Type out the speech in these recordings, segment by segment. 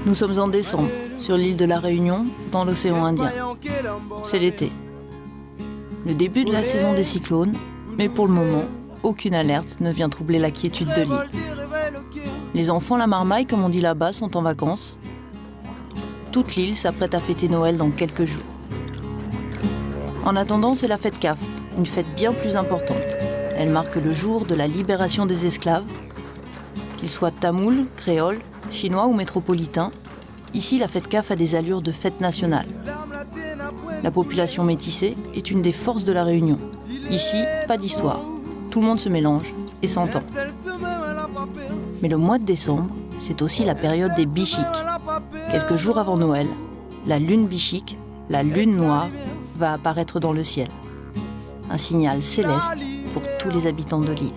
Nous sommes en décembre, sur l'île de la Réunion, dans l'océan Indien. C'est l'été. Le début de la saison des cyclones, mais pour le moment, aucune alerte ne vient troubler la quiétude de l'île. Les enfants la marmaille, comme on dit là-bas, sont en vacances. Toute l'île s'apprête à fêter Noël dans quelques jours. En attendant, c'est la fête CAF, une fête bien plus importante. Elle marque le jour de la libération des esclaves. Qu'ils soient tamouls, créoles, chinois ou métropolitains, ici la fête CAF a des allures de fête nationale. La population métissée est une des forces de la Réunion. Ici, pas d'histoire. Tout le monde se mélange et s'entend. Mais le mois de décembre, c'est aussi la période des bichiques. Quelques jours avant Noël, la lune bichique, la lune noire, va apparaître dans le ciel. Un signal céleste pour tous les habitants de l'île.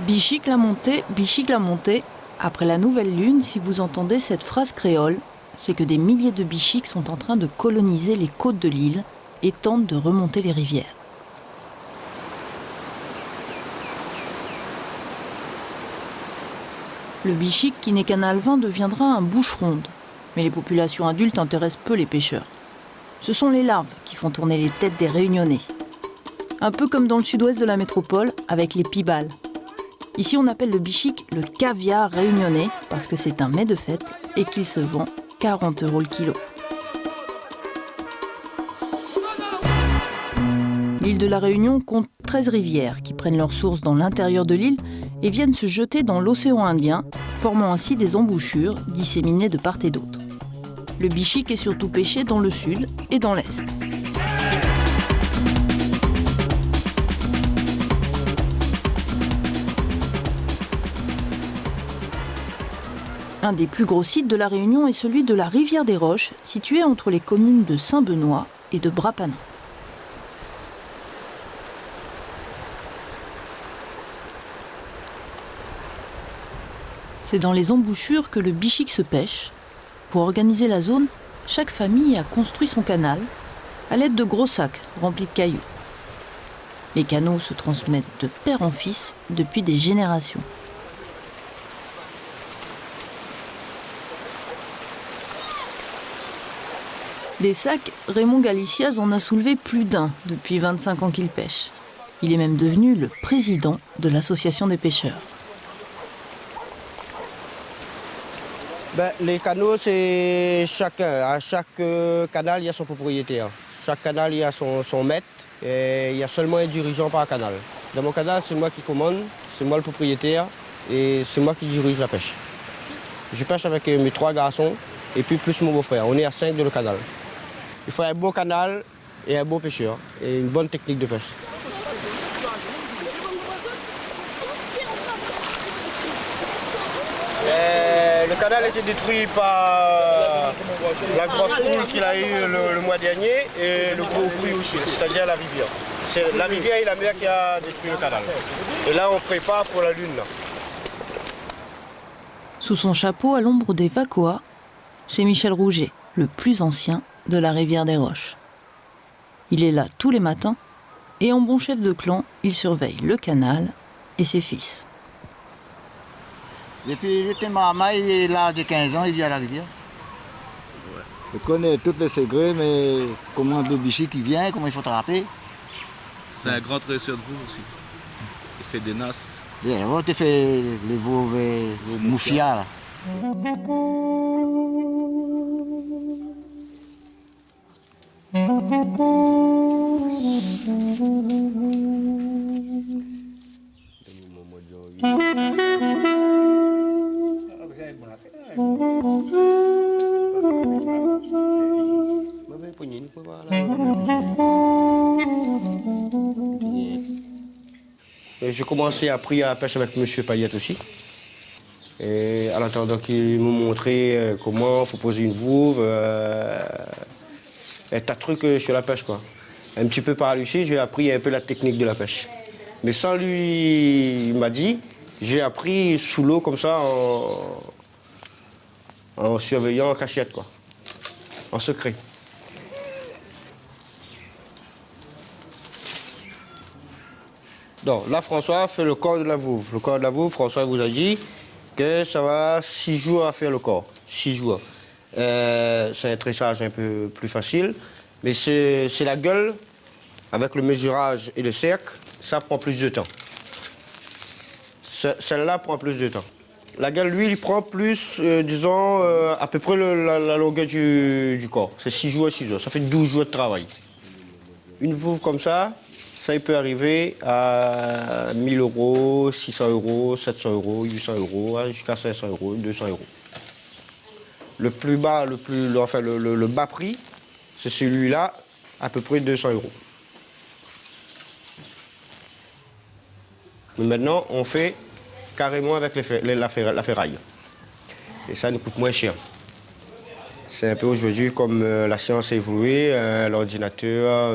Bichique la montée, après la nouvelle lune, si vous entendez cette phrase créole, c'est que des milliers de bichiques sont en train de coloniser les côtes de l'île et tentent de remonter les rivières. Le bichique, qui n'est qu'un alevin, deviendra un bouche-ronde. Mais les populations adultes intéressent peu les pêcheurs. Ce sont les larves qui font tourner les têtes des Réunionnais. Un peu comme dans le sud-ouest de la métropole, avec les pibales. Ici, on appelle le bichique le caviar réunionnais parce que c'est un mets de fête et qu'il se vend 40 € le kilo. L'île de la Réunion compte 13 rivières qui prennent leur source dans l'intérieur de l'île et viennent se jeter dans l'océan Indien, formant ainsi des embouchures disséminées de part et d'autre. Le bichique est surtout pêché dans le sud et dans l'est. Un des plus gros sites de la Réunion est celui de la rivière des Roches, situé entre les communes de Saint-Benoît et de Bras-Panin. C'est dans les embouchures que le bichique se pêche. Pour organiser la zone, chaque famille a construit son canal à l'aide de gros sacs remplis de cailloux. Les canaux se transmettent de père en fils depuis des générations. Des sacs, Raymond Galiciaz en a soulevé plus d'un depuis 25 ans qu'il pêche. Il est même devenu le président de l'association des pêcheurs. Les canaux, c'est chacun. À chaque canal, il y a son propriétaire. Chaque canal, il y a son maître. Et il y a seulement un dirigeant par canal. Dans mon canal, c'est moi qui commande, c'est moi le propriétaire et c'est moi qui dirige la pêche. Je pêche avec mes 3 garçons et puis plus mon beau-frère. On est à 5 dans le canal. Il faut un beau canal et un beau pêcheur et une bonne technique de pêche. Le canal a été détruit par la grosse houle qu'il a eu le mois dernier et le gros bruit aussi, c'est-à-dire la rivière. C'est la rivière et la mer qui a détruit le canal. Et là, on prépare pour la lune. Là. Sous son chapeau, à l'ombre des Vacoas, c'est Michel Rouget, le plus ancien de la rivière des Roches. Il est là tous les matins et en bon chef de clan, il surveille le canal et ses fils. Depuis il était marmaille, il est là de 15 ans, il vit à la rivière. Il connaît tous les secrets, mais comment le bichique qui vient, comment il faut attraper. C'est un grand tresseur de vous aussi. Il fait des nasses. Bien, on te fait les veaux moufias. J'ai commencé à apprendre à la pêche avec M. Payette aussi. Et en attendant qu'il me montrait comment il faut poser une vouve, un tas de trucs sur la pêche, quoi. Un petit peu par lui, j'ai appris un peu la technique de la pêche. Mais sans lui, il m'a dit, J'ai appris sous l'eau comme ça en surveillant en cachette, quoi. En secret. Donc là, François fait le corps de la vouve. Le corps de la vouve, François vous a dit que ça va 6 jours à faire le corps. 6 jours. C'est un tressage un peu plus facile. Mais c'est la gueule, avec le mesurage et le cercle, ça prend plus de temps. Celle-là prend plus de temps. La gueule, lui, il prend plus, disons, à peu près la longueur du corps. C'est 6 jours et 6 jours. Ça fait 12 jours de travail. Une vouve comme ça, il peut arriver à 1 000 €, 600 €, 700 €, 800 € jusqu'à 500 €, 200 €. Le plus bas, le bas prix, c'est celui-là, à peu près 200 €. Mais maintenant, on fait carrément avec la ferraille. Et ça nous coûte moins cher. C'est un peu aujourd'hui comme la science a évolué, l'ordinateur,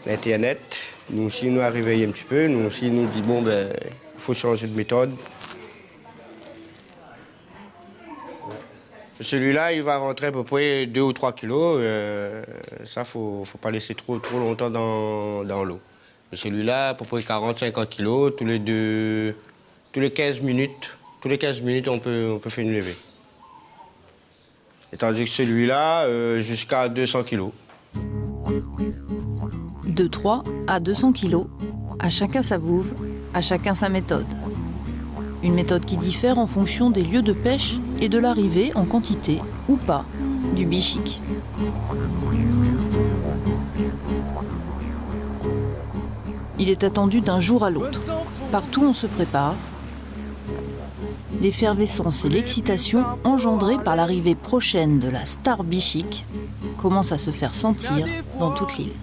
l'Internet. Nous aussi, nous a réveillé un petit peu. Nous aussi, nous dit, bon, ben, il faut changer de méthode. Celui-là, il va rentrer à peu près 2 ou 3 kilos. Ça, il ne faut pas laisser trop longtemps dans l'eau. Celui-là, à peu près 40-50 kilos, tous les 15 minutes, on peut faire une levée. Et tandis que celui-là, jusqu'à 200 kilos. De 3 à 200 kilos, à chacun sa vouve, à chacun sa méthode. Une méthode qui diffère en fonction des lieux de pêche et de l'arrivée en quantité ou pas du bichic. Il est attendu d'un jour à l'autre. Partout on se prépare. L'effervescence et l'excitation engendrées par l'arrivée prochaine de la star bichic commencent à se faire sentir dans toute l'île.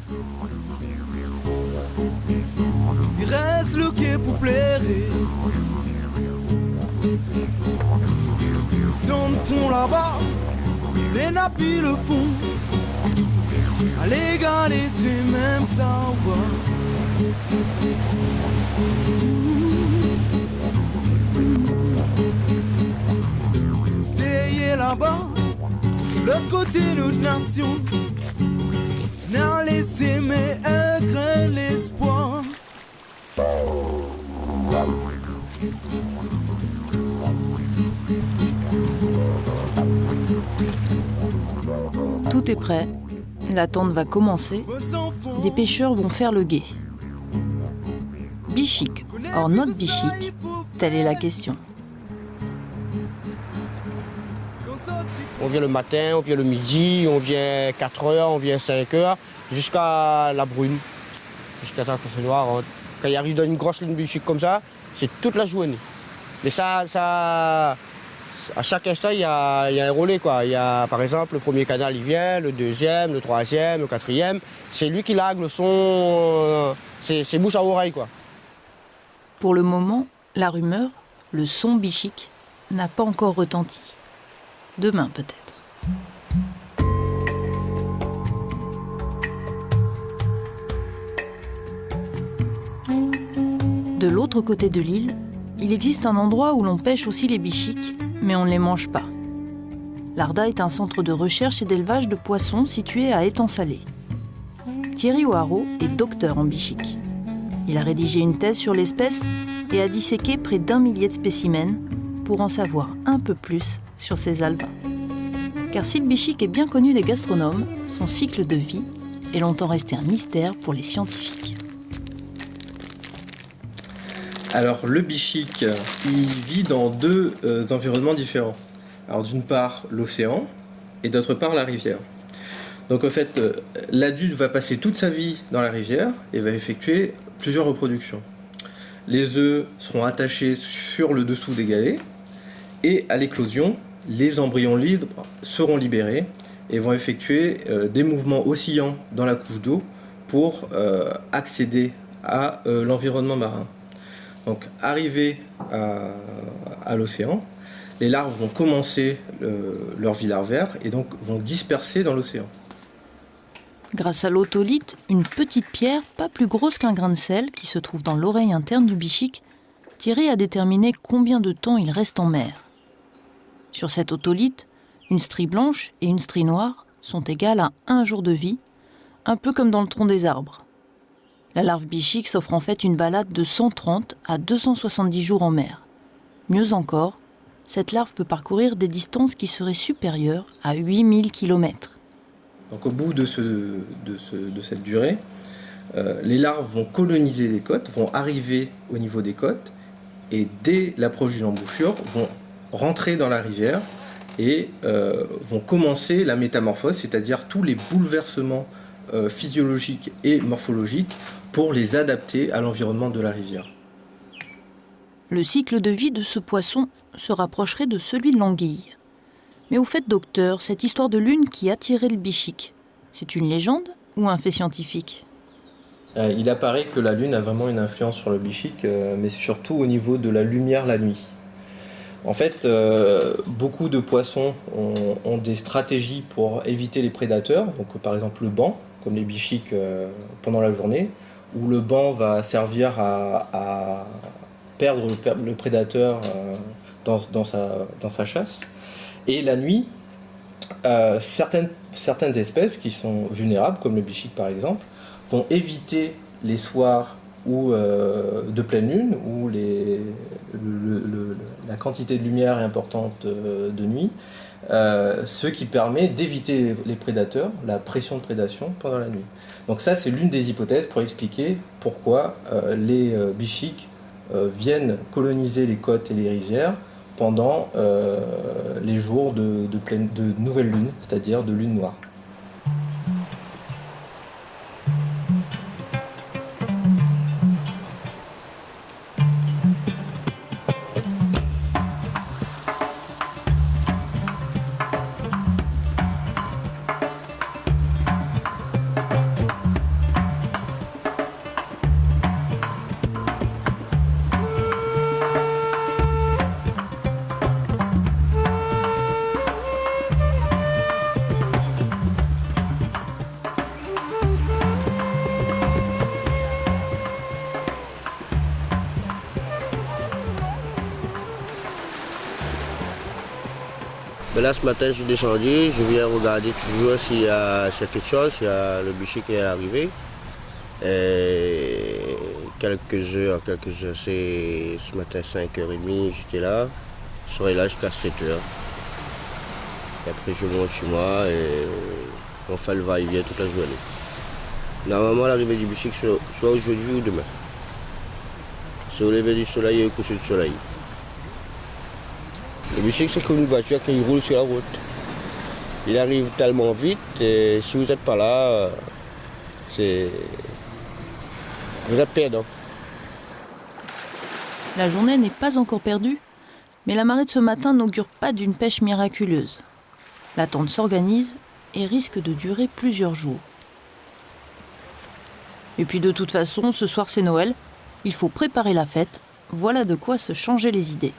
Il reste le quai pour plaire. Dans le fond là-bas, les nappies le font. À l'égalité même temps. T'es là-bas, l'autre côté de notre nation. N'a laissé mais un grain l'espoir. Tout est prêt, l'attente va commencer, des pêcheurs vont faire le guet. Bichic, or not bichic, telle est la question. On vient le matin, on vient le midi, on vient 4 heures, on vient 5 heures, jusqu'à la brune, jusqu'à temps qu'il fait noir. Quand il arrive dans une grosse ligne bichic comme ça, c'est toute la journée. Mais ça, à chaque instant, il y a un relais, quoi. Il y a, par exemple, le premier canal, il vient, le deuxième, le troisième, le quatrième. C'est lui qui largue le son, c'est bouche à oreille, quoi. Pour le moment, la rumeur, le son bichic, n'a pas encore retenti. Demain, peut-être. De l'autre côté de l'île, il existe un endroit où l'on pêche aussi les bichics, mais on ne les mange pas. L'Arda est un centre de recherche et d'élevage de poissons situé à Étang-Salé. Thierry O'Haraud est docteur en bichic. Il a rédigé une thèse sur l'espèce et a disséqué près d'1 millier de spécimens pour en savoir un peu plus sur ces alevins. Car si le bichic est bien connu des gastronomes, son cycle de vie est longtemps resté un mystère pour les scientifiques. Alors le bichic, il vit dans 2 environnements différents. Alors d'une part l'océan et d'autre part la rivière. Donc en fait, l'adulte va passer toute sa vie dans la rivière et va effectuer plusieurs reproductions. Les œufs seront attachés sur le dessous des galets et à l'éclosion, les embryons libres seront libérés et vont effectuer des mouvements oscillants dans la couche d'eau pour accéder à l'environnement marin. Donc, arrivés à l'océan, les larves vont commencer leur vie larvaire et donc vont disperser dans l'océan. Grâce à l'otolite, une petite pierre pas plus grosse qu'un grain de sel qui se trouve dans l'oreille interne du bichic, Thierry a déterminé combien de temps il reste en mer. Sur cet otolithe, une strie blanche et une strie noire sont égales à 1 jour de vie, un peu comme dans le tronc des arbres. La larve bichique s'offre en fait une balade de 130 à 270 jours en mer. Mieux encore, cette larve peut parcourir des distances qui seraient supérieures à 8000 km. Donc au bout de cette durée, les larves vont coloniser les côtes, vont arriver au niveau des côtes et dès l'approche d'une embouchure vont rentrer dans la rivière et vont commencer la métamorphose, c'est-à-dire tous les bouleversements physiologiques et morphologiques pour les adapter à l'environnement de la rivière. Le cycle de vie de ce poisson se rapprocherait de celui de l'anguille. Mais au fait, docteur, cette histoire de lune qui attirait le bichique, c'est une légende ou un fait scientifique ? Il apparaît que la lune a vraiment une influence sur le bichique, mais surtout au niveau de la lumière la nuit. En fait, beaucoup de poissons ont des stratégies pour éviter les prédateurs, donc par exemple le banc, comme les bichiques pendant la journée, où le banc va servir à perdre le prédateur dans sa chasse. Et la nuit, certaines espèces qui sont vulnérables, comme le bichique par exemple, vont éviter les soirs de pleine lune, où la quantité de lumière est importante de nuit, ce qui permet d'éviter les prédateurs, la pression de prédation pendant la nuit. Donc ça, c'est l'une des hypothèses pour expliquer pourquoi les bichiques viennent coloniser les côtes et les rivières pendant les jours de nouvelle lune, c'est-à-dire de lune noire. Là, ce matin, je suis descendu, je viens regarder toujours s'il y a quelque chose, s'il y a le bichique qui est arrivé. Et quelques heures, c'est ce matin 5h30, j'étais là. Je serai là jusqu'à 7h. Et après, je monte chez moi et on fait le va-et-vient toute la journée. Normalement, l'arrivée du bichique, soit aujourd'hui ou demain. C'est au lever du soleil et au coucher du soleil. Le bichique, c'est comme une voiture qui roule sur la route. Il arrive tellement vite et si vous n'êtes pas là, vous êtes perdant. La journée n'est pas encore perdue, mais la marée de ce matin n'augure pas d'une pêche miraculeuse. L'attente s'organise et risque de durer plusieurs jours. Et puis de toute façon, ce soir c'est Noël, il faut préparer la fête, voilà de quoi se changer les idées.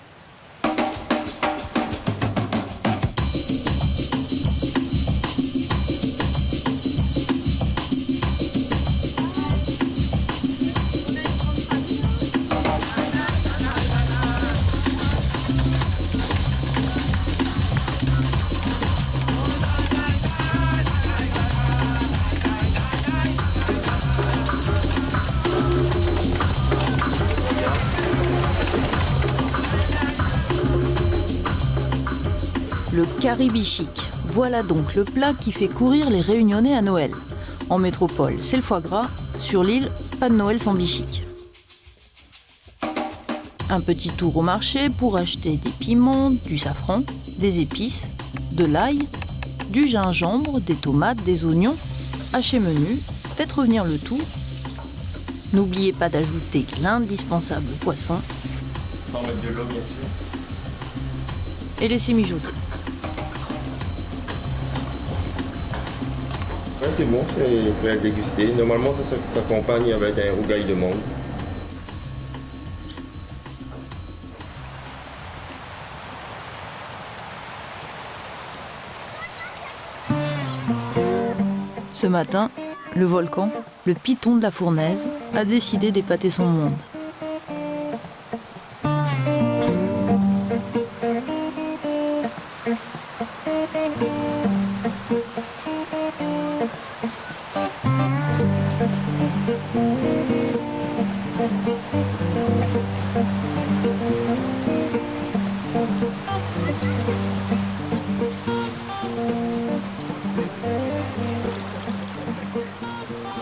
Le curry bichique, voilà donc le plat qui fait courir les Réunionnais à Noël. En métropole, c'est le foie gras. Sur l'île, pas de Noël sans bichique. Un petit tour au marché pour acheter des piments, du safran, des épices, de l'ail, du gingembre, des tomates, des oignons. Hachez menu, faites revenir le tout. N'oubliez pas d'ajouter l'indispensable poisson. Sans mettre de l'eau, bien sûr. Et laissez mijoter. Ouais, c'est bon, c'est prêt à déguster. Normalement, ça s'accompagne avec un rougail de mangue. Ce matin, le volcan, le Piton de la Fournaise, a décidé d'épater son monde.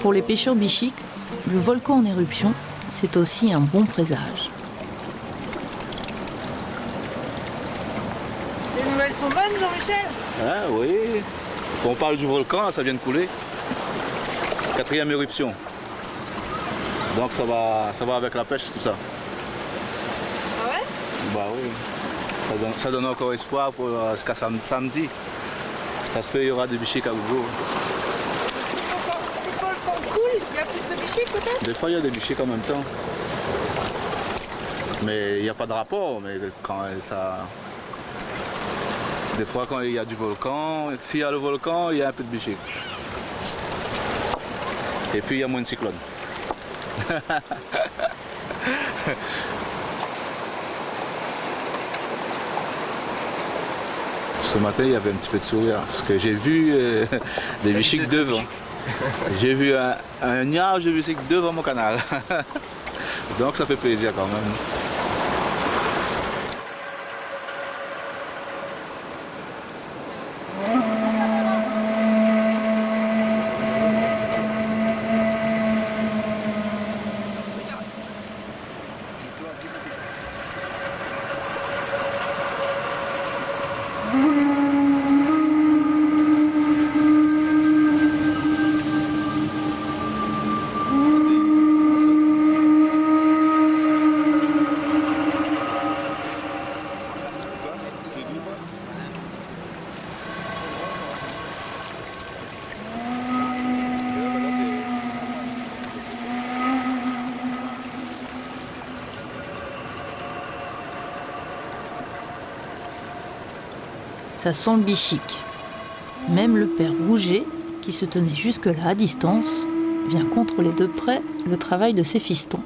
Pour les pêcheurs bichiques, le volcan en éruption, c'est aussi un bon présage. Les nouvelles sont bonnes, Jean-Michel? Ah oui. Quand on parle du volcan, ça vient de couler. 4e éruption. Donc ça va avec la pêche, tout ça. Ah ouais? Bah oui. Ça donne encore espoir pour jusqu'à samedi. Ça se peut, il y aura des bichiques à nouveau. Si le volcan coule, il y a plus de bichiques peut-être? Des fois, il y a des bichiques en même temps. Mais il n'y a pas de rapport. Mais quand ça... Des fois, quand il y a du volcan, s'il y a le volcan, il y a un peu de bichiques. Et puis, il y a moins de cyclones. Ce matin, il y avait un petit peu de sourire, parce que j'ai vu des bichiques devant. J'ai vu un niage de bichiques devant mon canal. Donc ça fait plaisir quand même. Ça sent le bichique. Même le père Rouget, qui se tenait jusque-là à distance, vient contrôler de près le travail de ses fistons.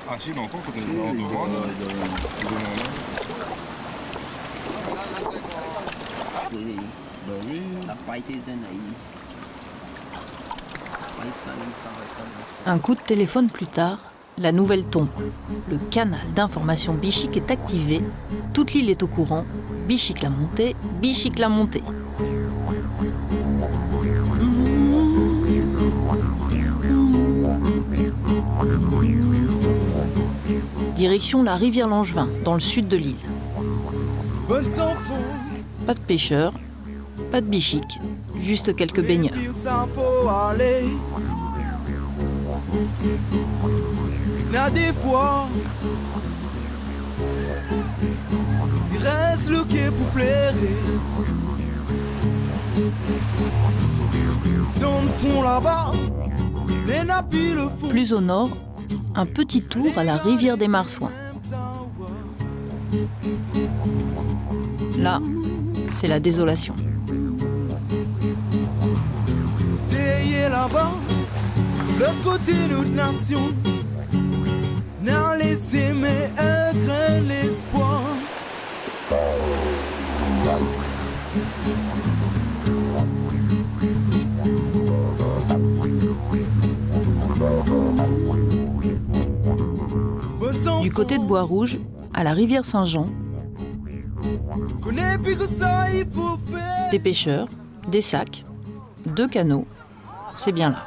Ah si, mais encore, quand on est devant, Un coup de téléphone plus tard, la nouvelle tombe. Le canal d'information bichique est activé. Toute l'île est au courant. Bichique l'a monté, bichique l'a monté. Direction la rivière Langevin, dans le sud de l'île. Pas de pêcheurs, pas de bichiques, juste quelques baigneurs. Des fois, il reste le quai pour plaire. Dans le fond là-bas, les nappies le font. Plus au nord, un petit tour à la rivière des Marsouins. Là, c'est la désolation. T'es là-bas, l'autre côté de notre nation. N'a laissé mais un grain l'espoir. Du côté de Bois-Rouge, à la rivière Saint-Jean, des pêcheurs, des sacs, 2 canots, c'est bien là.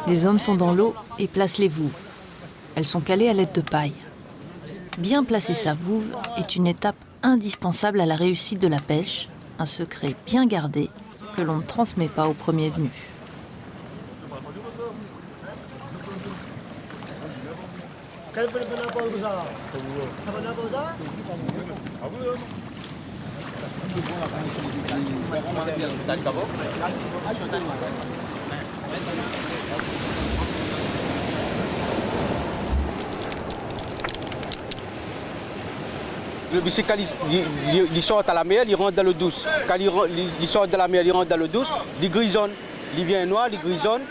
Les hommes sont dans l'eau et placent les vouves. Elles sont calées à l'aide de paille. Bien placer sa vouve est une étape indispensable à la réussite de la pêche, un secret bien gardé que l'on ne transmet pas au premier venu. Le bicycle, quand il sort à la mer, il rentre dans l'eau douce. Quand il sort de la mer, il rentre dans l'eau douce, il grisonne. Il vient noir, il grisonne,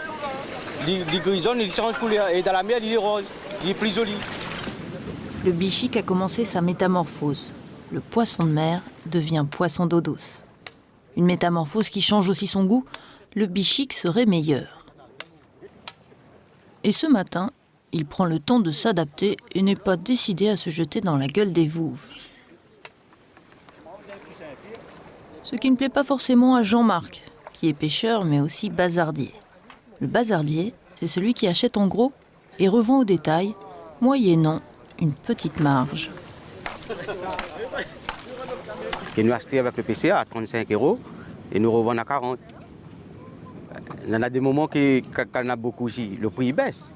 il change couleur. Et dans la mer, il est rose, il est plus joli. Le bichic a commencé sa métamorphose. Le poisson de mer devient poisson d'eau douce. Une métamorphose qui change aussi son goût. Le bichic serait meilleur. Et ce matin, il prend le temps de s'adapter et n'est pas décidé à se jeter dans la gueule des vouves. Ce qui ne plaît pas forcément à Jean-Marc, qui est pêcheur mais aussi bazardier. Le bazardier, c'est celui qui achète en gros et revend au détail, moyennant une petite marge. Et nous achetons avec le PCA à 35 € et nous revendons à 40. Il y en a des moments quand il y en a beaucoup aussi, le prix baisse.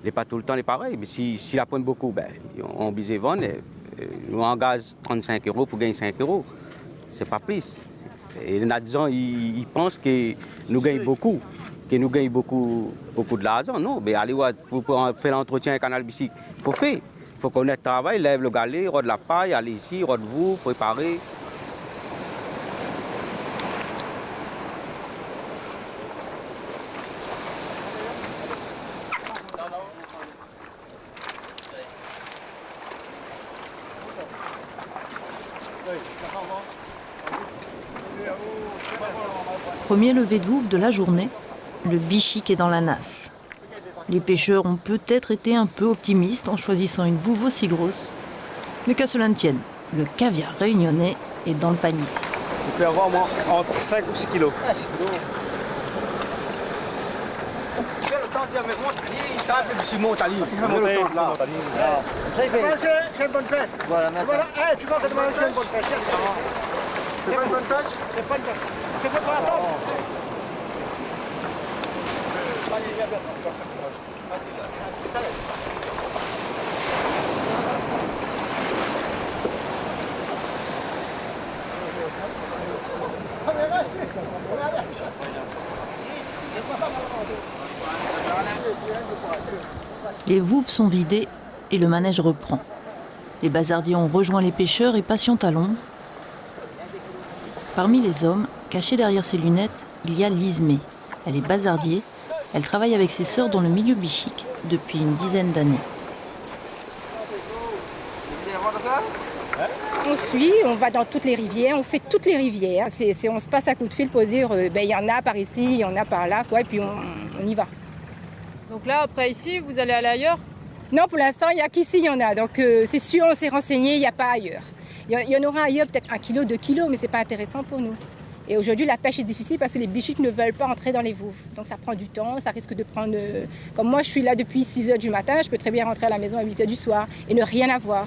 Il n'est pas tout le temps pareil. Mais si la pointe beaucoup, ben, on oblige de vendre. Nous engage 35 € pour gagner 5 €. Ce n'est pas plus. Et il y en a des gens, ils pensent que nous gagnons beaucoup. Que nous gagnons beaucoup de l'argent. Non, mais allez, pour faire l'entretien avec Canal Bicycle, il faut faire. Il faut connaître le travail, lève le galet, rôde la paille, aller ici, rôde vous, préparer. Premier lever de vouve de la journée, le bichic est dans la nasse. Les pêcheurs ont peut-être été un peu optimistes en choisissant une vouve aussi grosse. Mais qu'à cela ne tienne, le caviar réunionnais est dans le panier. On peut avoir entre 5 ou 6 kilos. C'est une bonne pêche. Voilà, tu vois que c'est une bonne pêche. C'est pas une bonne pêche? C'est pas une bonne pêche. C'est pas pour attendre. Les vouves sont vidées et le manège reprend. Les bazardiers ont rejoint les pêcheurs et patientent à l'ombre. Parmi les hommes, cachés derrière ses lunettes, il y a Lizmé. Elle est bazardier. Elle travaille avec ses sœurs dans le milieu bichic depuis une dizaine d'années. On suit, on va dans toutes les rivières, on fait toutes les rivières. On se passe à coup de fil pour dire il y en a par ici, il y en a par là, quoi, et puis on y va. Donc là, après ici, vous allez aller ailleurs? Non, pour l'instant, il n'y a qu'ici, il y en a. Donc c'est sûr, on s'est renseigné, il n'y a pas ailleurs. Il y en aura ailleurs peut-être 1 kilo, 2 kilos, mais ce n'est pas intéressant pour nous. Et aujourd'hui, la pêche est difficile parce que les bichics ne veulent pas entrer dans les vouves. Donc ça prend du temps, ça risque de prendre... Comme moi, je suis là depuis 6 h du matin, je peux très bien rentrer à la maison à 8 h du soir et ne rien avoir.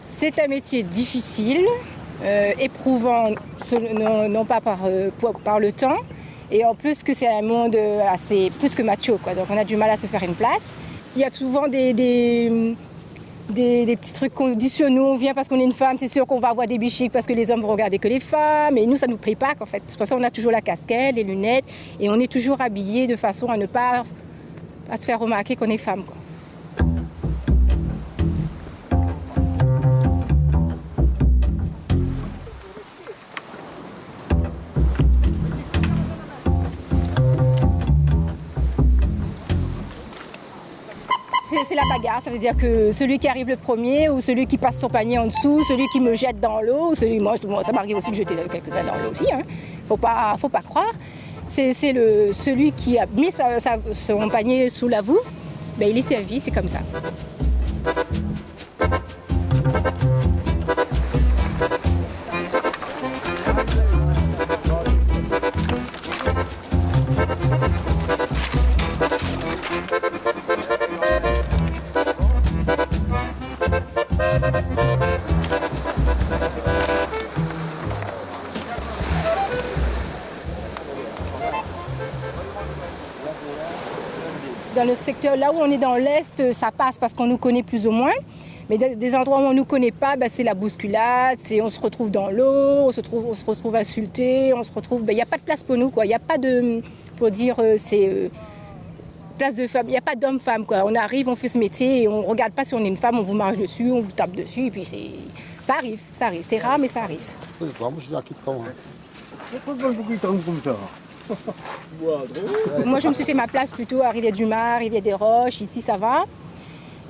C'est un métier difficile, éprouvant, non pas par le temps, et en plus que c'est un monde assez plus que macho, quoi. Donc on a du mal à se faire une place. Il y a souvent des petits trucs qu'on dit sur nous, on vient parce qu'on est une femme, c'est sûr qu'on va avoir des bichics parce que les hommes vont regarder que les femmes, et nous ça ne nous plaît pas en fait. C'est pour ça qu'on a toujours la casquette, les lunettes, et on est toujours habillés de façon à ne pas se faire remarquer qu'on est femme, quoi. C'est la bagarre, ça veut dire que celui qui arrive le premier ou celui qui passe son panier en dessous, celui qui me jette dans l'eau, moi ça m'arrive aussi de jeter quelques-uns dans l'eau aussi, hein. Faut pas croire. C'est celui qui a mis son panier sous la vouve, ben il est servi, c'est comme ça. dans notre secteur, là où on est dans l'Est, ça passe parce qu'on nous connaît plus ou moins. Mais des endroits où on ne nous connaît pas, c'est la bousculade, on se retrouve dans l'eau, on se retrouve insulté, on se retrouve... Il n'y a pas de place pour nous, quoi. Il n'y a pas de... Pour dire, place de femme, il n'y a pas d'homme-femme, quoi. On arrive, on fait ce métier et on ne regarde pas si on est une femme, on vous marche dessus, on vous tape dessus, et puis ça arrive. C'est rare, mais ça arrive. Moi, je me suis fait ma place plutôt à Rivière-du-Mar, Rivière-des-Roches, ici ça va.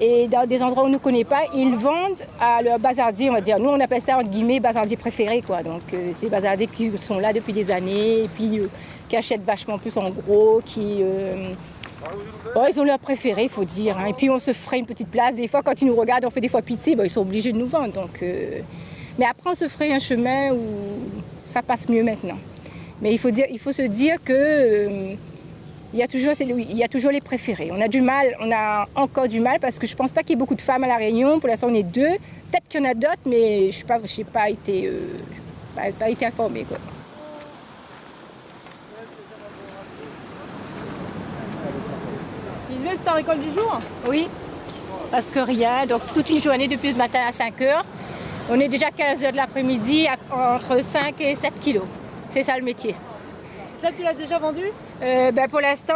Et dans des endroits où on ne nous connaît pas, ils vendent à leurs bazardiers, on va dire. Nous, on appelle ça, entre guillemets, bazardiers préférés, quoi. Donc, c'est des bazardiers qui sont là depuis des années, et puis qui achètent vachement plus en gros, qui... ils ont leur préféré, il faut dire. Hein. Et puis, on se ferait une petite place. Des fois, quand ils nous regardent, on fait des fois pitié, ils sont obligés de nous vendre. Donc, mais après, on se ferait un chemin où ça passe mieux maintenant. Mais il faut se dire que... il y a toujours les préférés. On a encore du mal parce que je ne pense pas qu'il y ait beaucoup de femmes à La Réunion. Pour l'instant, on est 2. Peut-être qu'il y en a d'autres, mais je n'ai pas été informée, quoi. Isabelle, c'est ta récolte du jour? Oui, parce que rien. Donc toute une journée depuis ce matin à 5 h. On est déjà 15 h de l'après-midi, entre 5 et 7 kilos. C'est ça le métier. Ça, tu l'as déjà vendu? Pour l'instant,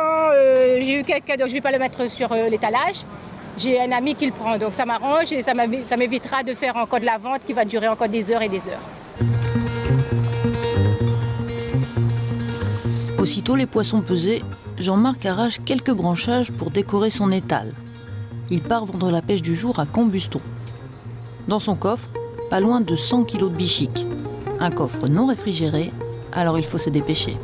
j'ai eu quelqu'un, donc je ne vais pas le mettre sur l'étalage. J'ai un ami qui le prend, donc ça m'arrange et ça m'évitera de faire encore de la vente qui va durer encore des heures et des heures. Aussitôt les poissons pesés, Jean-Marc arrache quelques branchages pour décorer son étal. Il part vendre la pêche du jour à Cambuston. Dans son coffre, pas loin de 100 kilos de bichic. Un coffre non réfrigéré, alors il faut se dépêcher.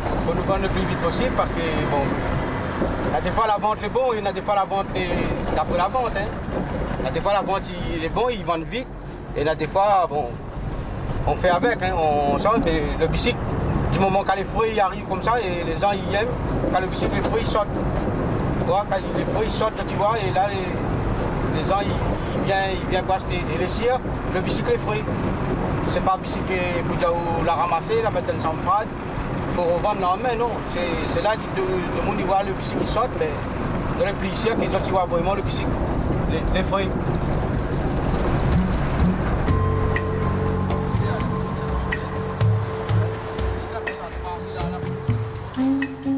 Il faut nous vendre le plus vite possible parce que, bon, il y a des fois la vente est bon, il y a des fois la vente est après la vente. Hein. Il y a des fois la vente il est bon, ils vendent vite. Et il y a des fois, bon, on fait avec, hein, on sort, mais le bicycle, du moment quand les fruits arrivent comme ça, et les gens ils aiment, quand le bicycle, les fruits sortent. Quand les fruits sortent, tu vois, et là les gens ils viennent pour acheter. Et les cires, le bicycle, les fruits. C'est pas le bicycle pour la ramasser, la mettre dans une chambre pour revendre en main, non. C'est là que le monde voit le bicycle qui sort, mais dans les policiers, tu vois vraiment le bicycle, les fruits.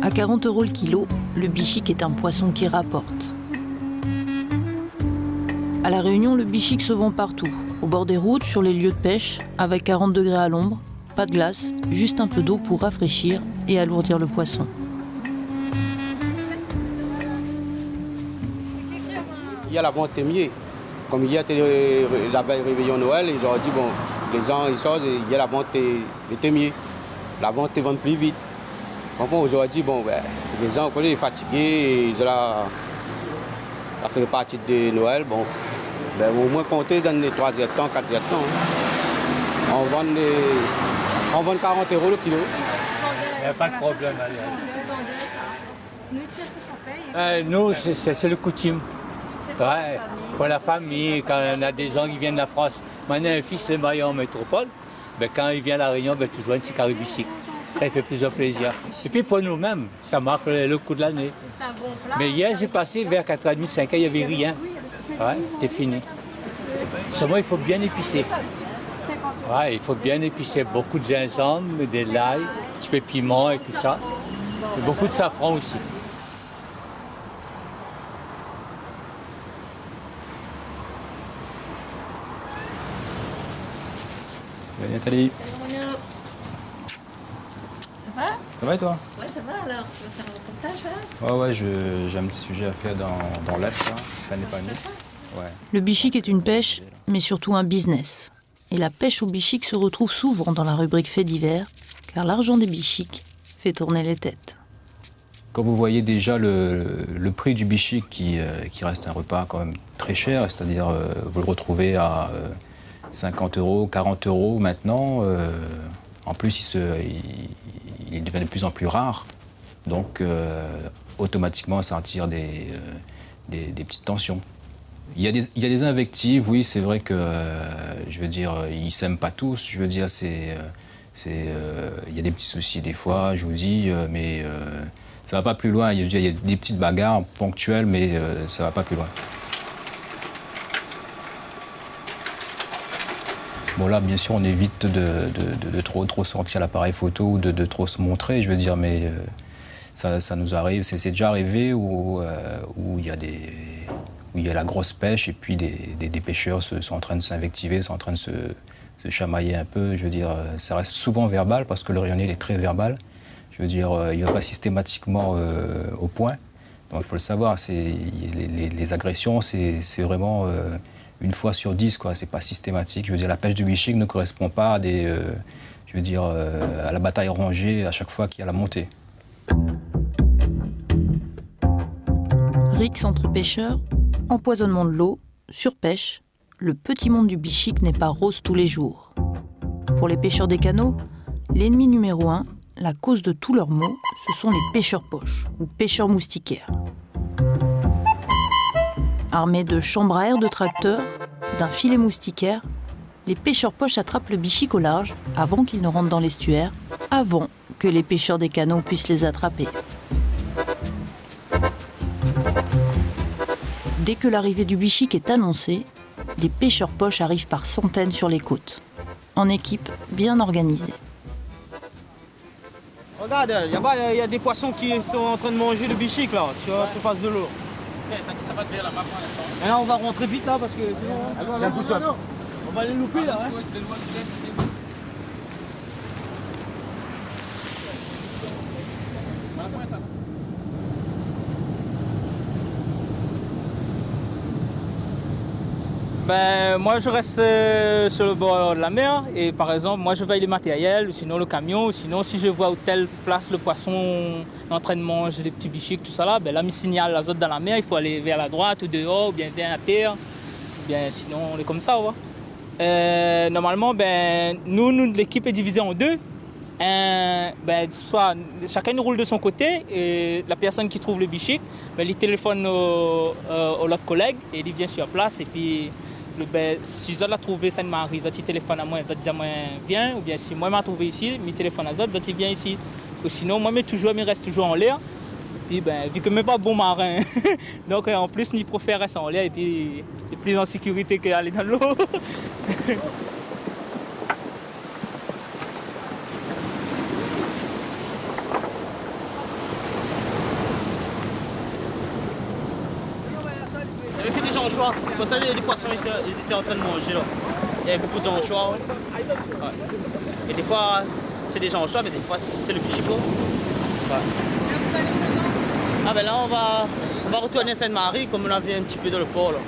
À 40 € le kilo, le bichic est un poisson qui rapporte. À La Réunion, le bichic se vend partout, au bord des routes, sur les lieux de pêche, avec 40 degrés à l'ombre, pas de glace, juste un peu d'eau pour rafraîchir et alourdir le poisson. Il y a la vente témier. Comme hier, la veille réveillon Noël, ils ont dit, bon, les gens ils sortent, il y a la vente des témiers. La vente est vendue plus vite. Bon, aujourd'hui, bon, les gens sont fatigués, ils ont ça fait partie de Noël. Bon, au moins compter dans les 3 temps, 4 temps. On vend 40 € le kilo. Il n'y a pas de problème. Nous, c'est le coutume. Ouais, pour la famille, quand on a des gens qui viennent de la France. Maintenant, un fils est marié en métropole, quand il vient à La Réunion, toujours un petit caribicique. Ça il fait plusieurs plaisir. Et puis pour nous-mêmes, ça marque le coup de l'année. Mais hier, j'ai passé vers 4h30, 5h, il n'y avait rien. Ouais, c'était fini. Seulement, il faut bien épicer. Ouais, il faut bien épicer. Beaucoup de gingembre, de l'ail, un petit peu de piment et tout ça. Et beaucoup de safran aussi. Ça va, Nathalie? Ça va et toi? Ouais, ça va alors. Tu vas faire un reportage là? Ouais, j'ai un petit sujet à faire dans l'Est, l'Anépalmiste. Ouais. Le bichic est une pêche, mais surtout un business. Et la pêche au bichic se retrouve souvent dans la rubrique faits divers, car l'argent des bichics fait tourner les têtes. Quand vous voyez déjà le prix du bichic qui reste un repas quand même très cher, c'est-à-dire vous le retrouvez à 50 €, 40 € maintenant. En plus, il devient de plus en plus rare. Donc, automatiquement, ça attire des petites tensions. Il y a des invectives, oui, c'est vrai que, je veux dire, ils ne s'aiment pas tous. Je veux dire, c'est Il y a des petits soucis des fois, je vous dis, mais ça va pas plus loin. Il y a des petites bagarres ponctuelles, mais ça va pas plus loin. Bon là, bien sûr, on évite de trop sortir l'appareil photo ou de trop se montrer, je veux dire, mais ça nous arrive. C'est déjà arrivé où il y a la grosse pêche et puis des pêcheurs sont en train de s'invectiver, sont en train de se chamailler un peu. Je veux dire, ça reste souvent verbal parce que le rayonné il est très verbal. Je veux dire, il ne va pas systématiquement au point. Donc il faut le savoir, les agressions, c'est vraiment une fois sur 10, quoi. C'est pas systématique. Je veux dire, la pêche du bichic ne correspond pas à à la bataille rangée à chaque fois qu'il y a la montée. Rixe entre pêcheurs, empoisonnement de l'eau, surpêche, le petit monde du bichic n'est pas rose tous les jours. Pour les pêcheurs des canaux, l'ennemi numéro 1, la cause de tous leurs maux, ce sont les pêcheurs poches ou pêcheurs moustiquaires. Armés de chambres à air de tracteur, d'un filet moustiquaire, les pêcheurs poches attrapent le bichic au large avant qu'il ne rentre dans l'estuaire, avant que les pêcheurs des canaux puissent les attraper. Dès que l'arrivée du bichic est annoncée, les pêcheurs poches arrivent par centaines sur les côtes, en équipe bien organisée. Regarde, il y a des poissons qui sont en train de manger le bichic là, sur la surface de l'eau. Ça va là-bas pour l'instant. Et là, on va rentrer vite là parce que sinon. On va les louper là. Hein. Ben, moi je reste sur le bord de la mer et par exemple moi je veille le matériel ou sinon le camion ou sinon si je vois où telle place le poisson est en train de manger des petits bichics tout ça là, ben là me signale la zone dans la mer, il faut aller vers la droite ou dehors ou bien vers la terre, ou bien sinon on est comme ça. Ouais. Normalement ben, nous l'équipe est divisée en deux. Ben, soit chacun nous roule de son côté et la personne qui trouve le bichic, ben, il téléphone au l'autre collègue et il vient sur place et puis ben, si ils ont trouvé Sainte-Marie, ils téléphonent à moi, ils disent à moi viens, ou bien si moi je trouvé ici, ils téléphonent à eux, ils viennent ici. Ou sinon moi je reste toujours en l'air. Puis ben, vu que je ne suis pas bon marin, donc en plus je préfère rester en l'air et puis plus en sécurité qu'aller dans l'eau. Anchois. C'est pour ça que les poissons ils étaient en train de manger là. Il y avait beaucoup d'anchois. Ouais. Et des fois c'est des anchois, mais des fois c'est le bichic. Ouais. Ah ben là on va retourner à Sainte-Marie comme on a vu un petit peu dans le port là.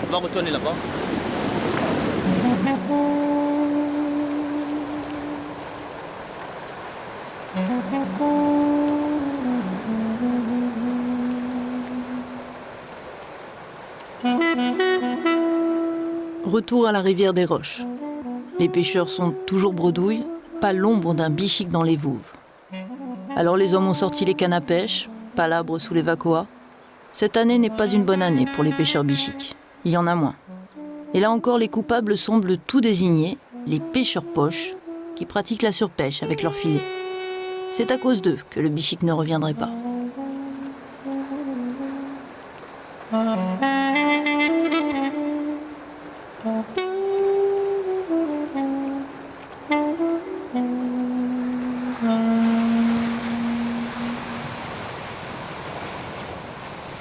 On va retourner là-bas. Retour à la rivière des Roches. Les pêcheurs sont toujours bredouilles, pas l'ombre d'un bichic dans les vouves. Alors les hommes ont sorti les cannes à pêche, palabres sous les vacoas. Cette année n'est pas une bonne année pour les pêcheurs bichics. Il y en a moins. Et là encore, les coupables semblent tout désigner, les pêcheurs poches, qui pratiquent la surpêche avec leurs filets. C'est à cause d'eux que le bichic ne reviendrait pas.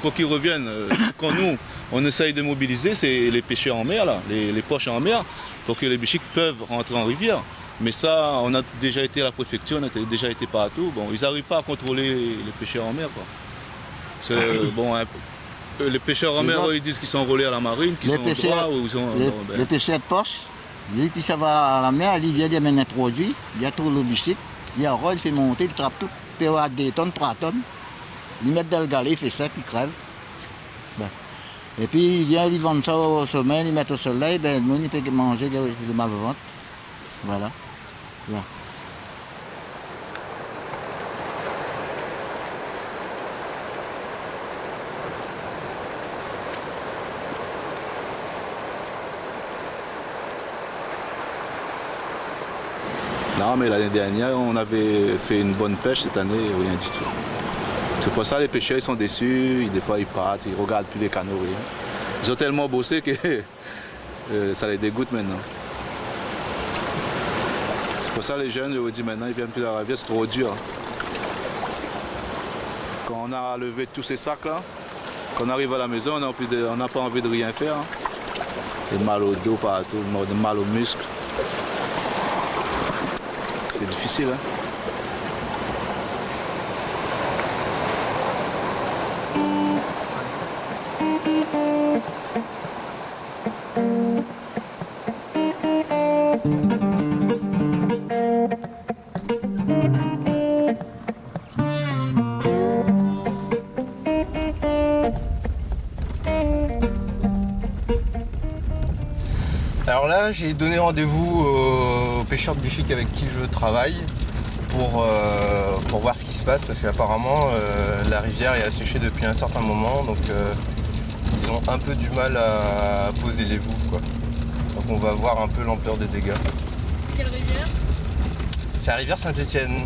Pour qu'ils reviennent, quand nous, on essaye de mobiliser, c'est les pêcheurs en mer, là, les poches en mer, pour que les bichics peuvent rentrer en rivière. Mais ça, on a déjà été à la préfecture, on a déjà été partout. Bon, ils n'arrivent pas à contrôler les pêcheurs en mer, quoi. Bon, les pêcheurs en mer, ils disent qu'ils sont enrôlés à la marine, qu'ils sont en droit ou ils sont... Les pêcheurs de poche, ils ça va à la mer, ils viennent d'amener un produit, il y a tout le bichic, il y a un rôle, il fait monter, il trappe tout, il peut avoir 2 tonnes, 3 tonnes. Ils mettent dans le galet, il fait ça, il crève. Ben. Et puis ils viennent, ils vendent ça au sommet, ils mettent au soleil, ben, nous, ils peuvent manger le mal-ventre. Voilà. Là. Non, mais l'année dernière, on avait fait une bonne pêche, cette année, rien du tout. C'est pour ça les pêcheurs ils sont déçus, des fois ils partent, ils ne regardent plus les canaux, rien. Ils ont tellement bossé que ça les dégoûte maintenant. C'est pour ça les jeunes, je vous dis maintenant, ils ne viennent plus à la rivière, c'est trop dur. Quand on a levé tous ces sacs là, quand on arrive à la maison, on n'a pas envie de rien faire. Des mal au dos partout, des mal aux muscles. C'est difficile. Hein? Alors là, j'ai donné rendez-vous aux pêcheurs de bichic avec qui je travaille pour voir ce qui se passe parce qu'apparemment la rivière est asséchée depuis un certain moment, donc ils ont un peu du mal à poser les vouves, quoi. Donc on va voir un peu l'ampleur des dégâts. Quelle rivière? C'est la rivière Saint-Étienne.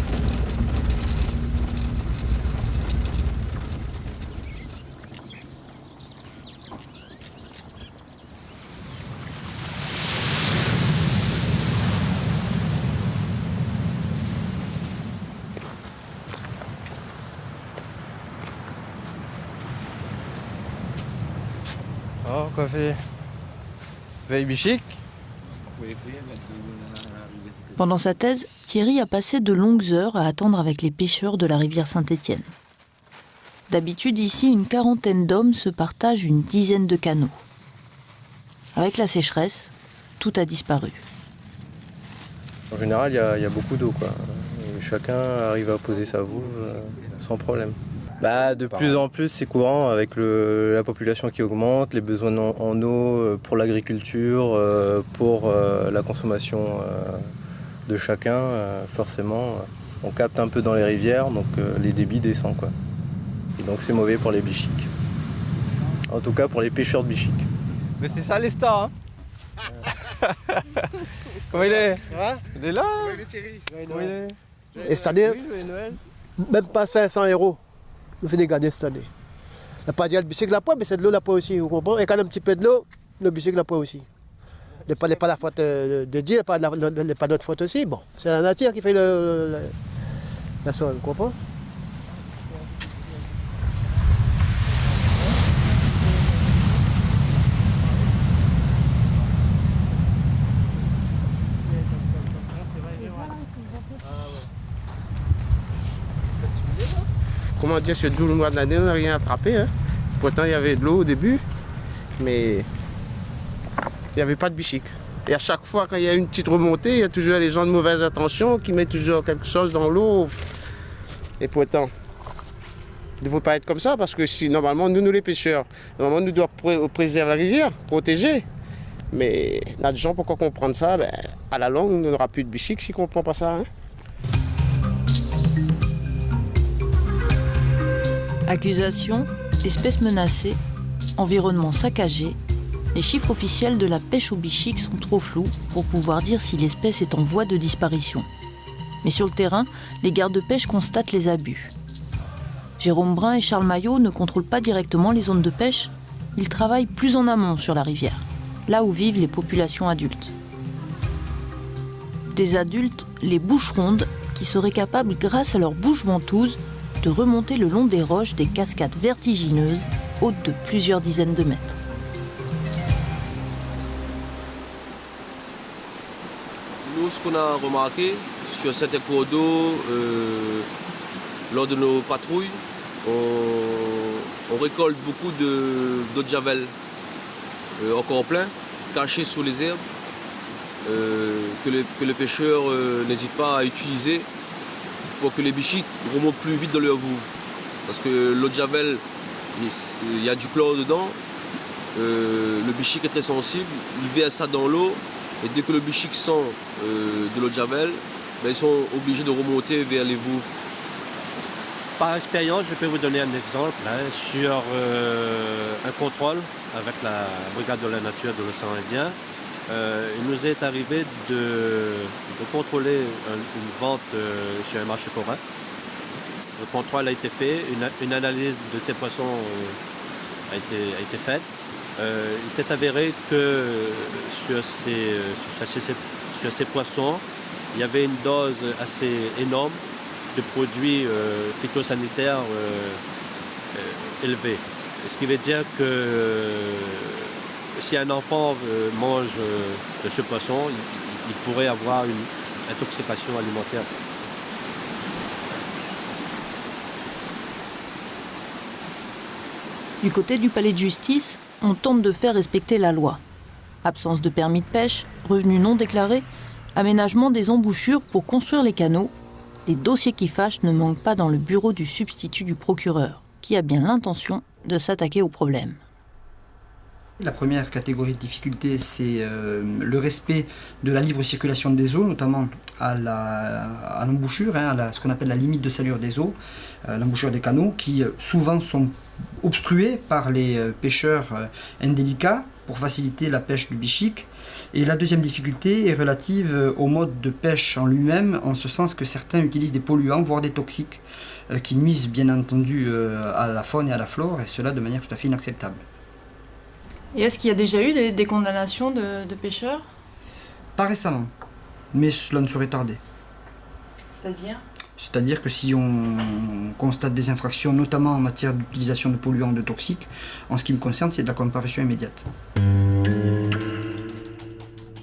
Oh, quoi fait? Veille bichic? Pendant sa thèse, Thierry a passé de longues heures à attendre avec les pêcheurs de la rivière Saint-Étienne. D'habitude, ici, une quarantaine d'hommes se partagent une dizaine de canots. Avec la sécheresse, tout a disparu. En général, il y a beaucoup d'eau, quoi. Et chacun arrive à poser sa vouve sans problème. De plus en plus, c'est courant avec la population qui augmente, les besoins en eau pour l'agriculture, pour la consommation de chacun. Forcément, on capte un peu dans les rivières, donc les débits descendent, quoi. Et donc c'est mauvais pour les bichics. En tout cas pour les pêcheurs de bichic. Mais c'est ça les stars, hein. Comment il est? Il est là. Comment il est? Et cette année, même pas 500 €. Je fais des garder cette année. Il n'y a pas dit le bicycle la poids, mais c'est de l'eau la poids aussi, vous comprenez? Et quand il y a un petit peu de l'eau, le bicycle la poids aussi. Ce n'est pas la faute de Dieu, ce n'est pas notre faute aussi. Bon, c'est la nature qui fait la sol, vous comprenez? Comment dire, sur 12 mois de l'année, on n'a rien attrapé. Hein. Pourtant, il y avait de l'eau au début, mais il n'y avait pas de bichic. Et à chaque fois, quand il y a une petite remontée, il y a toujours les gens de mauvaise intention qui mettent toujours quelque chose dans l'eau. Et pourtant, il ne faut pas être comme ça, parce que si normalement, nous les pêcheurs, normalement, nous devons préserver la rivière, protéger. Mais il y a des gens, pourquoi comprendre ça? À la longue, on n'aura plus de bichic si on ne comprend pas ça. Hein. Accusations, espèces menacées, environnement saccagé, les chiffres officiels de la pêche au bichic sont trop flous pour pouvoir dire si l'espèce est en voie de disparition. Mais sur le terrain, les gardes-pêche constatent les abus. Jérôme Brun et Charles Maillot ne contrôlent pas directement les zones de pêche, ils travaillent plus en amont sur la rivière, là où vivent les populations adultes. Des adultes, les bouches rondes, qui seraient capables, grâce à leurs bouches ventouses, de remonter le long des roches des cascades vertigineuses, hautes de plusieurs dizaines de mètres. Nous, ce qu'on a remarqué sur certains cours d'eau, lors de nos patrouilles, on récolte beaucoup d'eau de javel encore plein, cachée sous les herbes, que les pêcheurs n'hésitent pas à utiliser pour que les bichics remontent plus vite dans leur voue. Parce que l'eau de javel, il y a du chlore dedans, le bichic est très sensible, il verse ça dans l'eau, et dès que le bichic sent de l'eau de javel, ils sont obligés de remonter vers les vouves. Par expérience, je peux vous donner un exemple sur un contrôle avec la brigade de la nature de l'océan Indien. il nous est arrivé de contrôler une vente sur un marché forain. Le contrôle a été fait, une analyse de ces poissons a été faite. Il s'est avéré que sur ces poissons, il y avait une dose assez énorme de produits phytosanitaires élevés. Ce qui veut dire que si un enfant mange de ce poisson, il pourrait avoir une intoxication alimentaire. Du côté du palais de justice, on tente de faire respecter la loi. Absence de permis de pêche, revenus non déclarés, aménagement des embouchures pour construire les canaux. Les dossiers qui fâchent ne manquent pas dans le bureau du substitut du procureur, qui a bien l'intention de s'attaquer au problème. La première catégorie de difficulté, c'est le respect de la libre circulation des eaux, notamment à l'embouchure, à ce qu'on appelle la limite de salure des eaux, l'embouchure des canaux, qui souvent sont obstrués par les pêcheurs indélicats pour faciliter la pêche du bichic. Et la deuxième difficulté est relative au mode de pêche en lui-même, en ce sens que certains utilisent des polluants, voire des toxiques, qui nuisent bien entendu à la faune et à la flore, et cela de manière tout à fait inacceptable. Et est-ce qu'il y a déjà eu des condamnations de pêcheurs? Pas récemment, mais cela ne saurait tarder. C'est-à-dire? C'est-à-dire que si on constate des infractions, notamment en matière d'utilisation de polluants ou de toxiques, en ce qui me concerne, c'est de la comparution immédiate.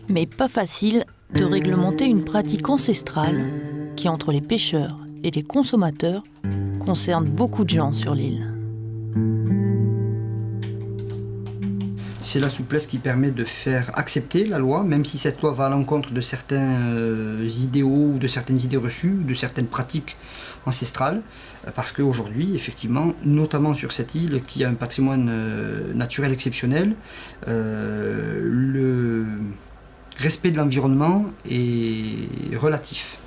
Mais pas facile de réglementer une pratique ancestrale qui, entre les pêcheurs et les consommateurs, concerne beaucoup de gens sur l'île. C'est la souplesse qui permet de faire accepter la loi, même si cette loi va à l'encontre de certains idéaux, de certaines idées reçues, de certaines pratiques ancestrales, parce qu'aujourd'hui, effectivement, notamment sur cette île qui a un patrimoine naturel exceptionnel, le respect de l'environnement est relatif.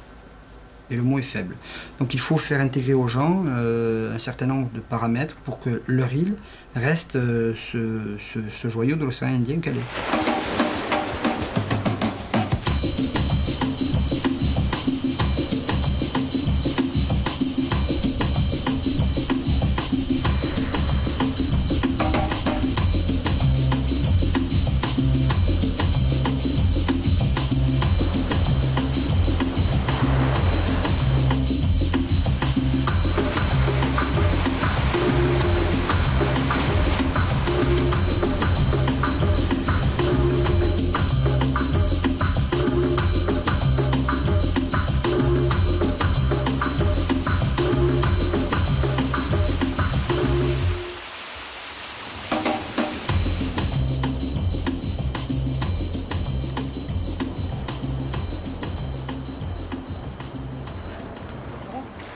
Et le mot est faible. Donc il faut faire intégrer aux gens un certain nombre de paramètres pour que leur île reste ce joyau de l'océan Indien qu'elle est.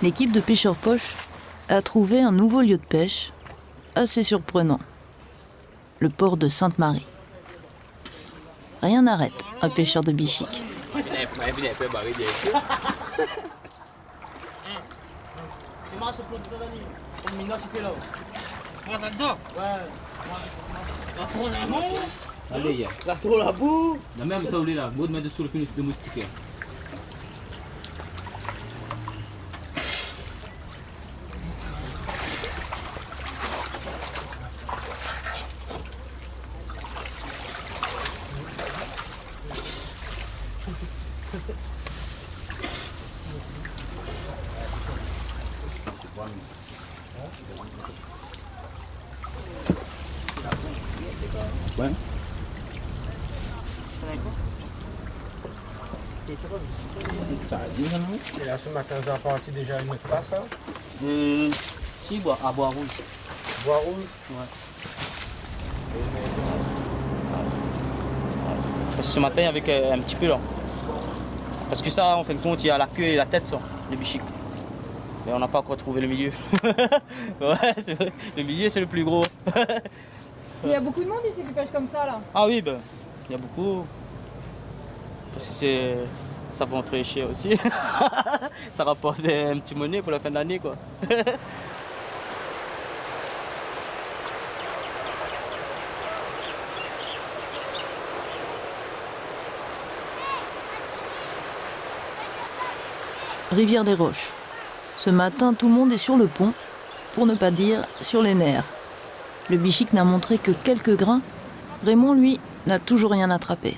L'équipe de pêcheurs poches a trouvé un nouveau lieu de pêche assez surprenant. Le port de Sainte-Marie. Rien n'arrête un pêcheur de bichic. Allez, la trop la boue. La même ça là, vous mettez sur le finish de moustiquaire. Ouais. Ça a dit, non? Et là, ce matin, vous avez parti déjà une autre place, là? Si, à Bois Rouge. Bois Rouge? Ouais. Parce que ce matin, avec un petit peu, là. Parce que ça, en fin de compte, il y a la queue et la tête, ça, le bichic. Mais on n'a pas encore trouvé le milieu. Ouais, c'est vrai. Le milieu, c'est le plus gros. Il y a beaucoup de monde ici qui pêche comme ça, là? Ah oui, ben, il y a beaucoup. Parce que ça vend très cher aussi. Ça rapporte un petit monnaie pour la fin de l'année, quoi. rivière des Roches. Ce matin, tout le monde est sur le pont, pour ne pas dire sur les nerfs. Le bichic n'a montré que quelques grains. Raymond, lui, n'a toujours rien attrapé.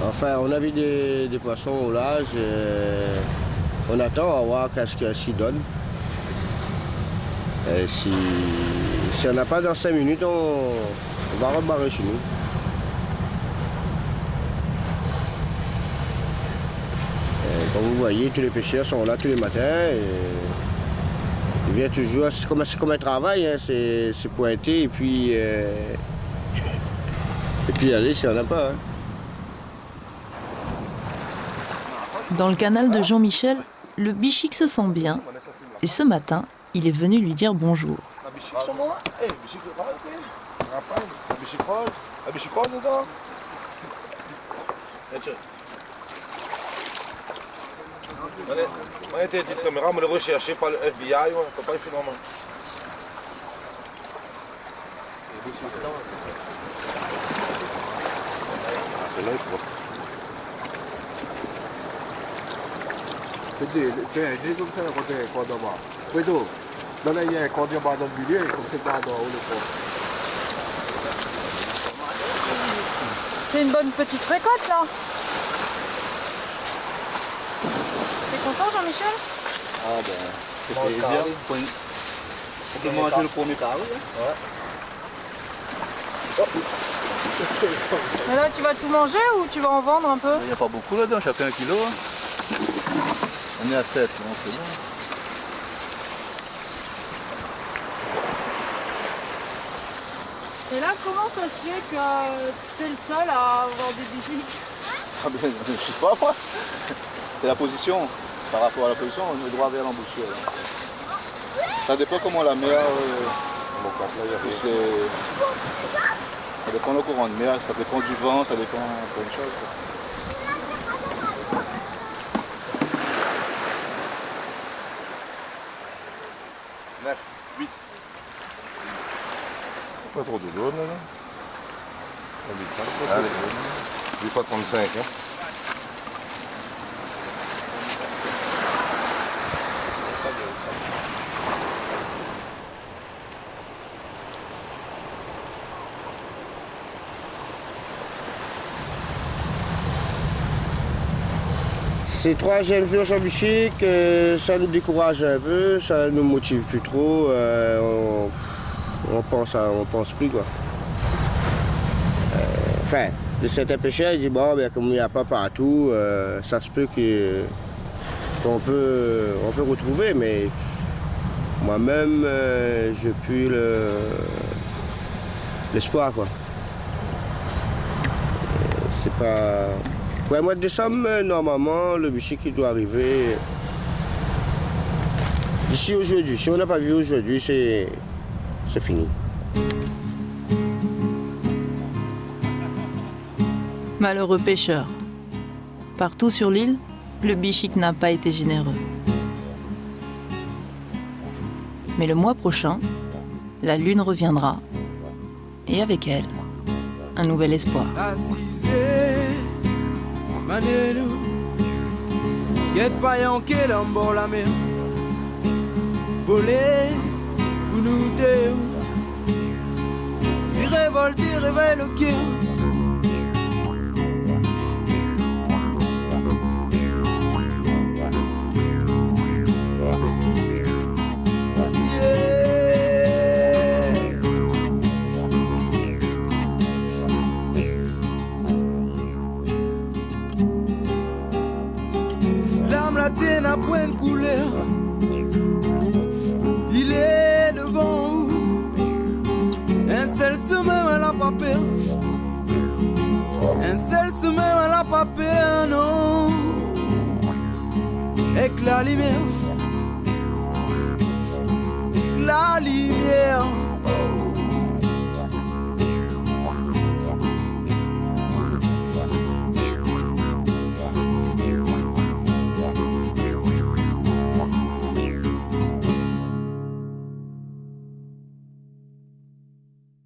Enfin, on a vu des poissons au large. On attend à voir qu'est-ce qu'ils donnent. Et si on n'a pas dans 5 minutes, on va rebarrer chez nous. Et comme vous voyez, tous les pêcheurs sont là tous les matins. Ils viennent toujours, c'est comme un travail, hein, c'est pointer et puis aller si on n'a pas. Hein. Dans le canal de Jean-Michel, le bichic se sent bien. Et ce matin, il est venu lui dire bonjour. On a été dit caméra, mais le recherché par le FBI, il ne faut pas le phénomène. C'est là, il faut. Fais un dé comme ça, quand tu es condamné. Plutôt, dans la il y a un condamné dans le milieu, comme c'est pas dans le fond. C'est une bonne petite récolte là. T'es content Jean-Michel? Ah ben, c'est plaisir. On peut manger le premier carré. Ouais. Mais là tu vas tout manger ou tu vas en vendre un peu? Il n'y a pas beaucoup là-dedans, chacun 1 kilo. Hein. On est à 7, donc c'est bon. Et là, comment ça se fait que tu es le seul à avoir des bichics? Ah ben, je sais pas moi. C'est la position. Par rapport à la position, on est droit vers l'embouchure. Ça dépend comment la mer... Ça dépend du courant de mer, ça dépend du vent, ça dépend de plein de choses. Pas trop de jaune là. Allez, je vais pas 35 hein. Ces 3e jours sur bichic, ça nous décourage un peu, ça nous motive plus trop. On pense plus quoi. Enfin, de certains pêcheurs, ils disent bon, ben, comme il n'y a pas partout, ça se peut qu'on peut retrouver, mais moi-même, j'ai plus l'espoir quoi. C'est pas. Pour le mois de décembre, normalement, le bichic qui doit arriver d'ici aujourd'hui. Si on n'a pas vu aujourd'hui, c'est fini. Malheureux pêcheur. Partout sur l'île, le bichic n'a pas été généreux. Mais le mois prochain, la lune reviendra. Et avec elle, un nouvel espoir. Pour nous deux, il révolte, il révèle le cœur. L'âme latine a point de couleur. Il est devant vous. Un seul semaine elle a pas peur. Un seul semaine elle a pas peur, non. Et que la lumière